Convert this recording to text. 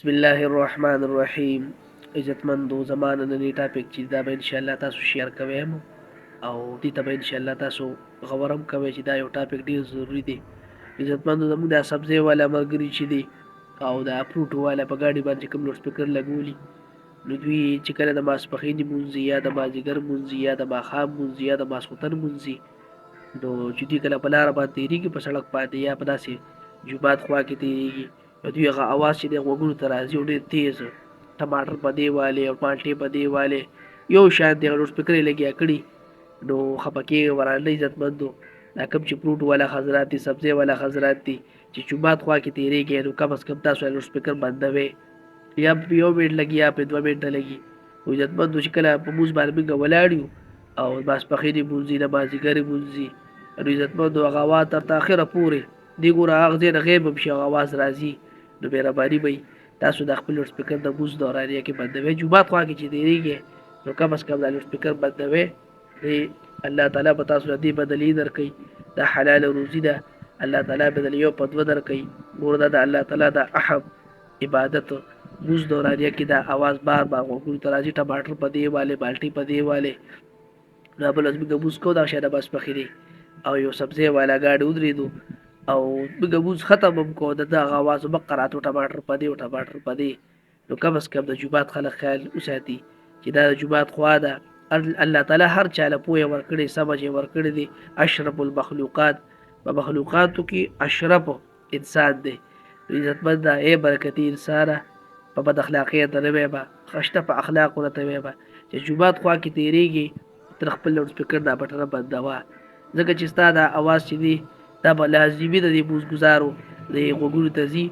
بسم الله الرحمن الرحیم. عزتمندو زما نننی ټاپک چې دا به انشاءالله تاسو شیر کوم او دې ته به انشاءالله تاسو غور هم کوئ چې دا یو ټاپک ډېر ضروري دی. عزتمندو زموږ دا سبزۍ والا ملګري چې دی او دا فروټو والا په ګاډي باندې کوم لوډ سپیکر لګولي، نو دوی چې کله د ماسپښین لمونځي یا د مازدیګر لمونځي یا د ماښام لمونځي یا د ماسخوتن لمونځي، نو چې دوی کله په لاره باندې تېرېږي په سړک باندې یا په داسې جومات خوا کې تېرېږي، نو دوی هغه اواز چې دی غوږونو ته راځي او ډېر تېز ټماټر په دې والې او مالټې په دې والې یو شان دی، هغه لوډ سپیکر یې لګیا کړي، نو خفه کېږي ورانه عزتمندو. دا کوم چې فروټ والا حضرات دي، سبزۍ والا حضرات دي چې جومات خوا کې تېرېږي، نو کم از کم تاسو لوډ سپیکر بندوئ، یا په یو منټ لګي یا په 2 منټه لګي. خو عزتمندو چې کله په مونځ باندې موږ ولاړ یو او ماسپښین لمونځي د مازدیګر لمونځي، نو عزتمندو هغه اواز تر اخره پورې دی ګوره هغه ځای نه غیب هم شي، هغه اواز راځي، نو مهرباني به تاسو د خپل لوډ سپیکر د مونځ دورانیه کې بندوئ. جومات خوا کې چې تېرېږي نو کم از کم دا لوډ سپیکر بندوئ. الله تعالی به تاسو له دې بدلې درکوي، دا حلاله روزي ده، الله تعالی به دله یو په دوه درکوي. ګوره دا د الله تعالی د احب عبادت مونځ دورانیه کې دا اواز بار بار غوږونو ته راځي، ټماټر په دې والې مالټې په دې والې. نو بله ورځ موږ لمونځ کوو دغه شی د ماسپښینې او یو سبزۍ والا ګاډی ودرېدو او موږ لمونځ ختم هم کوو، د ده هغه اواز مقه راته ټماټر په دې او ټماټر په دې. نو کم از کم د جومات خلک خیال وساتي چې دا د جومات خوا ده. الله تعالی هر چا له پوهه ورکړې، سمجھ یې ورکړی دی. اشرف المخلوقات، په مخلوقاتو کې اشرف انسان دی. عزتمنده ای برکتي انسانه، په بد اخلاقۍ ته نه ویمه، خشته په اخلاقو نه ته ویمه چې جومات خوا کې تېرېږي تر خپل لوډ سپیکر دا بټنه بندوه، ځکه چې ستا دا اواز چې دی دا به لازمي د دې مونځګزارو د غوږونو ته ځي